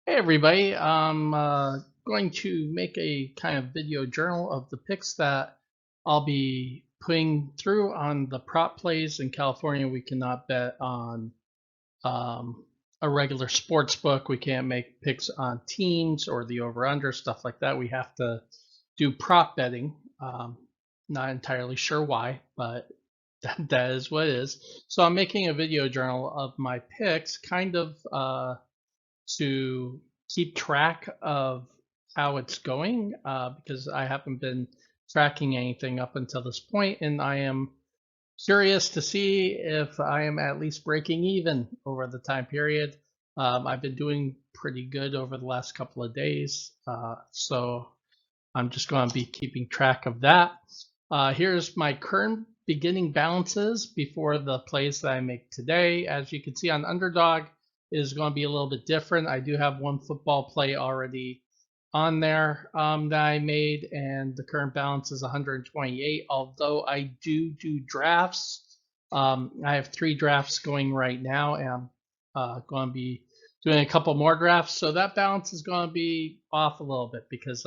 Hey everybody, I'm going to make a kind of video journal of the picks that I'll be putting through on the prop plays in California. We cannot bet on um, a regular sports book. We can't make picks on teams or the over-under, stuff like that. We have to do prop betting. Not entirely sure why, but that is what it is. So I'm making a video journal of my picks, kind of to keep track of how it's going because I haven't been tracking anything up until this point, and I am curious to see if I am at least breaking even over the time period. I've been doing pretty good over the last couple of days, so I'm just going to be keeping track of that. Here's my current beginning balances before the plays that I make today. As you can see on UnderDog, is going to be a little bit different. I do have one football play already on there that I made, and the current balance is 128. Although I do drafts, I have 3 drafts going right now, and I'm going to be doing a couple more drafts. So that balance is going to be off a little bit because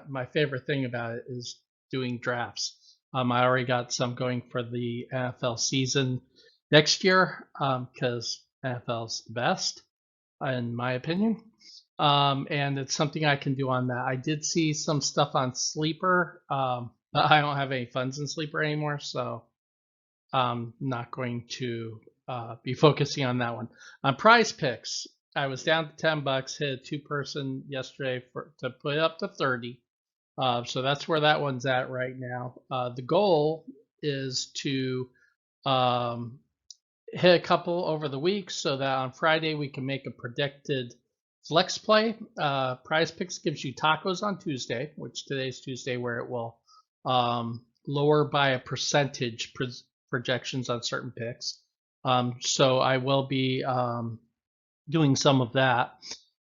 my favorite thing about it is doing drafts. I already got some going for the NFL season next year because NFL's the best, in my opinion. And it's something I can do on that. I did see some stuff on Sleeper, but I don't have any funds in Sleeper anymore, so I'm not going to be focusing on that one. On Prize Picks, I was down to $10, hit a two-person yesterday to put it up to 30. So that's where that one's at right now. The goal is to um, hit a couple over the week so that on Friday we can make a predicted flex play. Prize Picks gives you tacos on Tuesday, which today's Tuesday, where it will lower by a percentage projections on certain picks. So I will be doing some of that.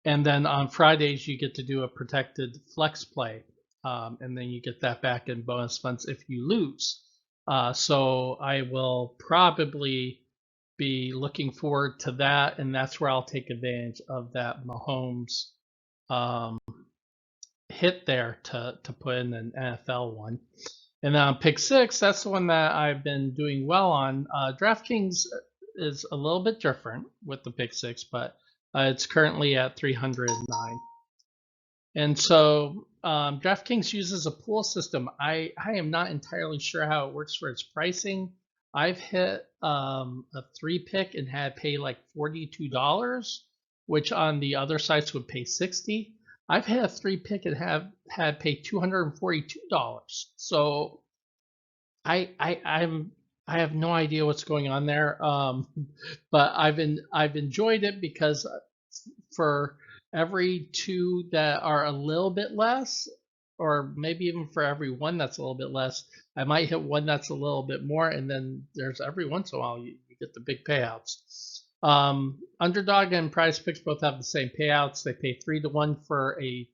And then on Fridays, you get to do a protected flex play. And then you get that back in bonus funds if you lose. So I will probably be looking forward to that, and that's where I'll take advantage of that Mahomes um, hit there to put in an NFL one. And then on pick six, that's the one that I've been doing well on. DraftKings is a little bit different with the pick six, but it's currently at 309. And so DraftKings uses a pool system. I am not entirely sure how it works for its pricing. I've hit a 3 pick and had pay like $42, which on the other sites would pay 60. I've had a 3 pick and have had pay $242. So I have no idea what's going on there. But I've enjoyed it because for every two that are a little bit less, or maybe even for every one that's a little bit less, I might hit one that's a little bit more, and then there's every once in a while you get the big payouts. Underdog and Prize Picks both have the same payouts. They pay 3 to 1 for a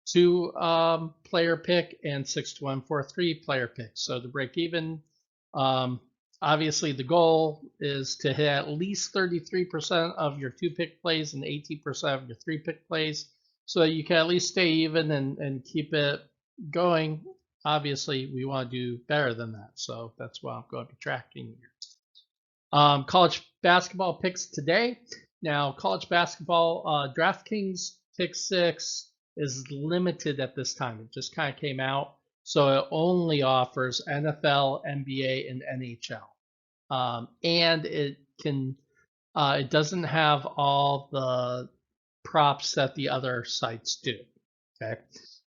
2 player pick and 6 to 1 for a 3 player pick. So to break even, um, obviously the goal is to hit at least 33% of your 2 pick plays and 18% of your 3 pick plays, so that you can at least stay even and keep it going. Obviously, we want to do better than that, so that's what I'm going to be tracking here. College basketball picks today. Now, college basketball DraftKings pick six is limited at this time. It just kind of came out, so it only offers NFL, NBA, and NHL, and it doesn't have all the props that the other sites do. Okay,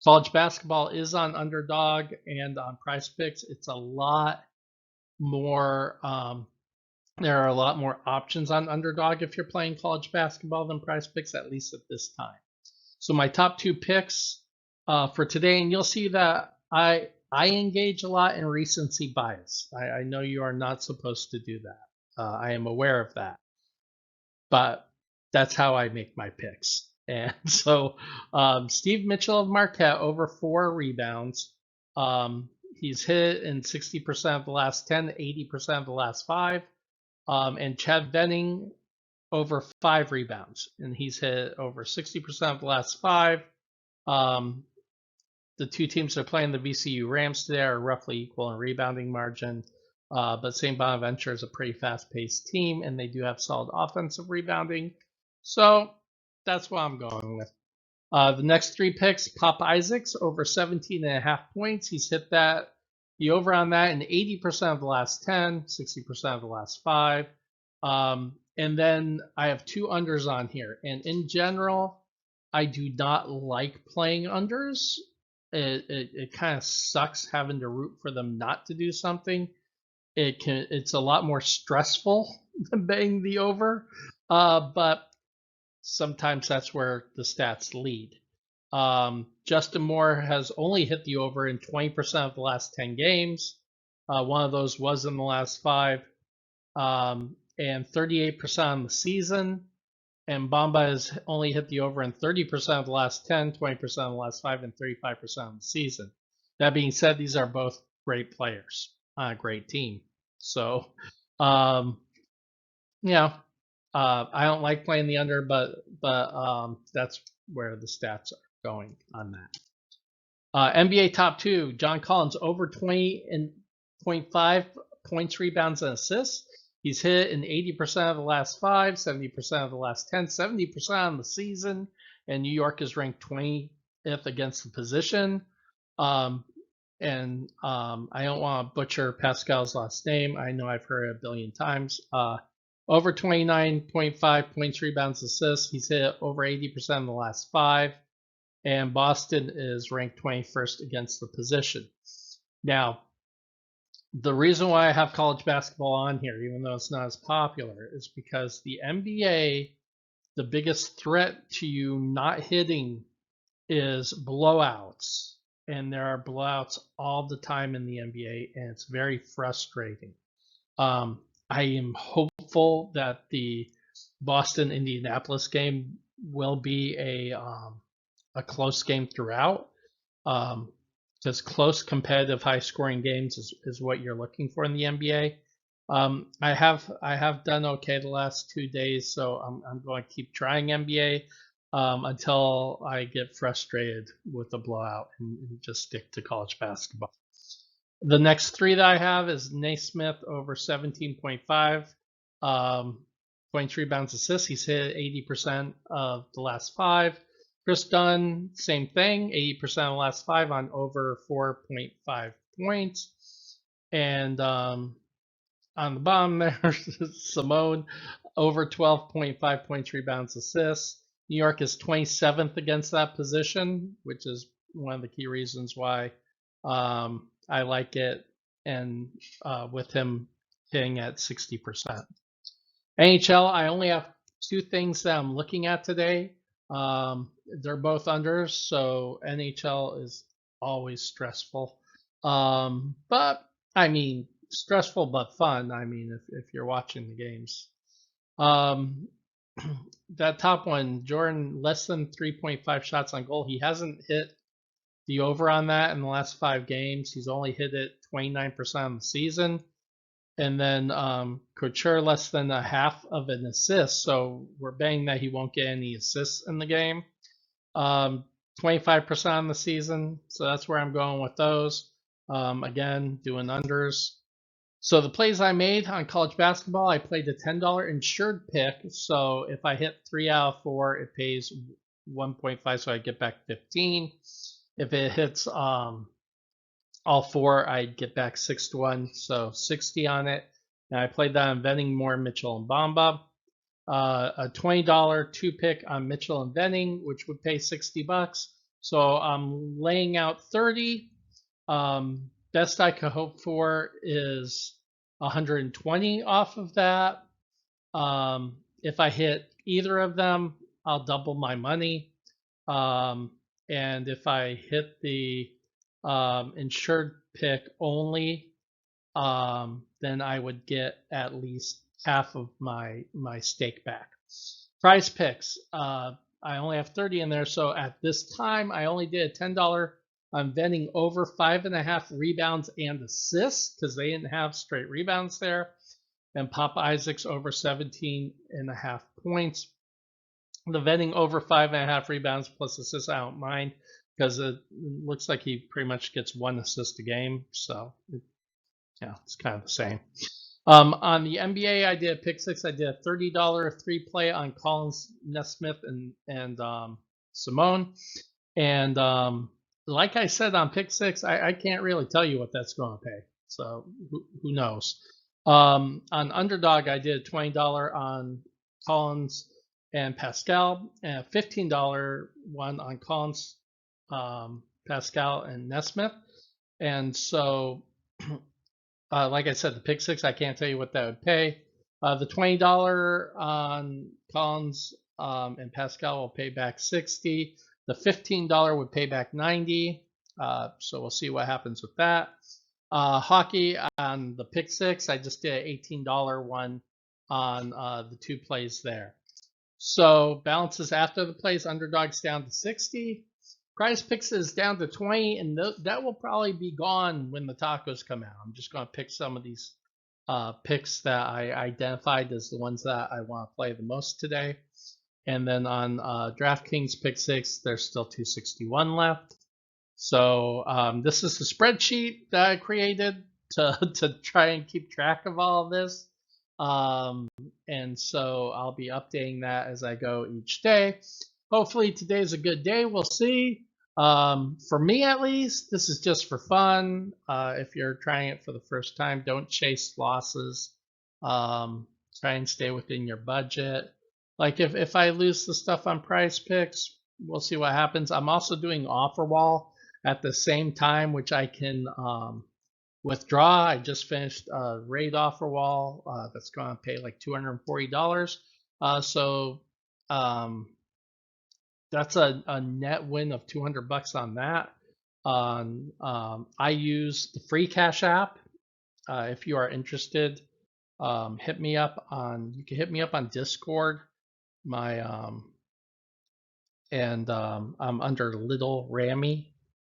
college basketball is on Underdog and on Prize Picks. It's a lot more. There are a lot more options on Underdog if you're playing college basketball than Prize Picks, at least at this time. So my top 2 picks for today, and you'll see that I engage a lot in recency bias. I know you are not supposed to do that. I am aware of that, but that's how I make my picks. And so Steve Mitchell of Marquette over 4 rebounds. He's hit in 60% of the last 10, 80% of the last 5. And Chad Venning over 5 rebounds, and he's hit over 60% of the last 5. The two teams that are playing, the VCU Rams today, are roughly equal in rebounding margin. But St. Bonaventure is a pretty fast-paced team, and they do have solid offensive rebounding. So that's what I'm going with. The next 3 picks, Pop Isaacs, over 17.5 points. He's hit that, the over on that, in 80% of the last 10, 60% of the last 5. And then I have 2 unders on here. And in general, I do not like playing unders. It kind of sucks having to root for them not to do something. It's a lot more stressful than betting the over, but sometimes that's where the stats lead. Justin Moore has only hit the over in 20% of the last 10 games. One of those was in the last 5, and 38% on the season. And Bamba has only hit the over in 30% of the last 10, 20% of the last 5, and 35% of the season. That being said, these are both great players on a great team. So, I don't like playing the under, but that's where the stats are going on that. NBA top 2, John Collins, over 20.5 points, rebounds, and assists. He's hit in 80% of the last 5, 70% of the last 10, 70% on the season, and New York is ranked 20th against the position. I don't want to butcher Pascal's last name. I know I've heard it a billion times. Over 29.5 points, rebounds, assists. He's hit over 80% in the last 5, and Boston is ranked 21st against the position. Now, the reason why I have college basketball on here, even though it's not as popular, is because the NBA, the biggest threat to you not hitting is blowouts. And there are blowouts all the time in the NBA, and it's very frustrating. I am hopeful that the Boston-Indianapolis game will be a close game throughout. Because close, competitive, high-scoring games is what you're looking for in the NBA. I have done okay the last 2 days, so I'm going to keep trying NBA until I get frustrated with the blowout and just stick to college basketball. The next 3 that I have is Naismith, over 17.5 points, rebounds, assists. He's hit 80% of the last 5. Chris Dunn, same thing, 80% of the last 5 on over 4.5 points. And on the bottom there, Simone, over 12.5 points, rebounds, assists. New York is 27th against that position, which is one of the key reasons why I like it, and with him hitting at 60%. NHL, I only have 2 things that I'm looking at today. They're both unders, so NHL is always stressful. But I mean, stressful but fun. I mean, if you're watching the games. That top one, Jordan, less than 3.5 shots on goal. He hasn't hit the over on that in the last 5 games. He's only hit it 29% of the season. And then Couture, less than a half of an assist. So we're betting that he won't get any assists in the game. 25% on the season. So that's where I'm going with those. Again, doing unders. So the plays I made on college basketball, I played a $10 insured pick. So if I hit 3 out of 4, it pays 1.5, so I get back 15. If it hits all 4, I get back 6-1, so 60 on it. And I played that on Venning, Moore, Mitchell, and Bamba. A $20 2-pick on Mitchell and Venning, which would pay $60. So I'm laying out 30. Best I could hope for is 120 off of that. If I hit either of them, I'll double my money. And if I hit the insured pick only, then I would get at least half of my stake back. Prizepicks, I only have 30 in there, so at this time I only did a $10 on Venning over 5.5 rebounds and assists, because they didn't have straight rebounds there. and Pop Isaacs over 17.5 points. The Venning over 5.5 rebounds plus assists, I don't mind because it looks like he pretty much gets 1 assist a game. So, yeah, it's kind of the same. On the NBA, I did a pick six. I did a $30 3 play on Collins, Nesmith, and Simone. And like I said on pick six, I can't really tell you what that's going to pay. So who knows? On UnderDog, I did $20 on Collins and Pascal, and a $15 one on Collins, Pascal, and Nesmith. And so, like I said, the pick six, I can't tell you what that would pay. The $20 on Collins and Pascal will pay back 60. The $15 would pay back 90. So we'll see what happens with that. Hockey on the pick six, I just did an $18 one on the 2 plays there. So balances after the plays, UnderDog's down to 60. Prizepicks is down to 20, and that will probably be gone when the tacos come out. I'm just going to pick some of these picks that I identified as the ones that I want to play the most today. And then on DraftKings Pick 6, there's still 261 left. So this is the spreadsheet that I created to try and keep track of all of this. And so I'll be updating that as I go each day. Hopefully today's a good day. We'll see. For me, at least, this is just for fun. If you're trying it for the first time, don't chase losses. Try and stay within your budget. Like if I lose the stuff on Prizepicks, we'll see what happens. I'm also doing offer wall at the same time, which I can withdraw. I just finished a raid offer wall that's going to pay like $240. So that's a net win of $200 on that. I use the free Cash app. If you are interested, hit me up on. You can hit me up on Discord. I'm under Little Rammy,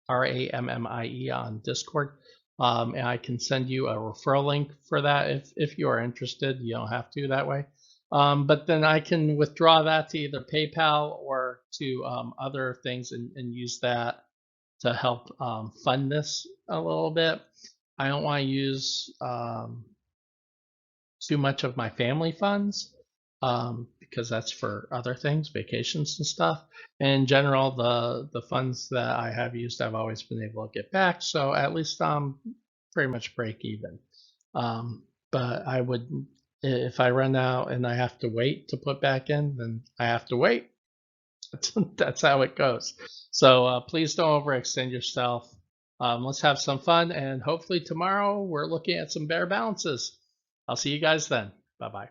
RAMMIE on Discord. And I can send you a referral link for that if you are interested. You don't have to that way. But then I can withdraw that to either PayPal or to other things and use that to help fund this a little bit. I don't want to use too much of my family funds because that's for other things, vacations and stuff. And in general, the funds that I have used, I've always been able to get back. So at least I'm pretty much break even. But I would, if I run out and I have to wait to put back in, then I have to wait. That's how it goes. So please don't overextend yourself. Let's have some fun, and hopefully tomorrow we're looking at some better balances. I'll see you guys then. Bye-bye.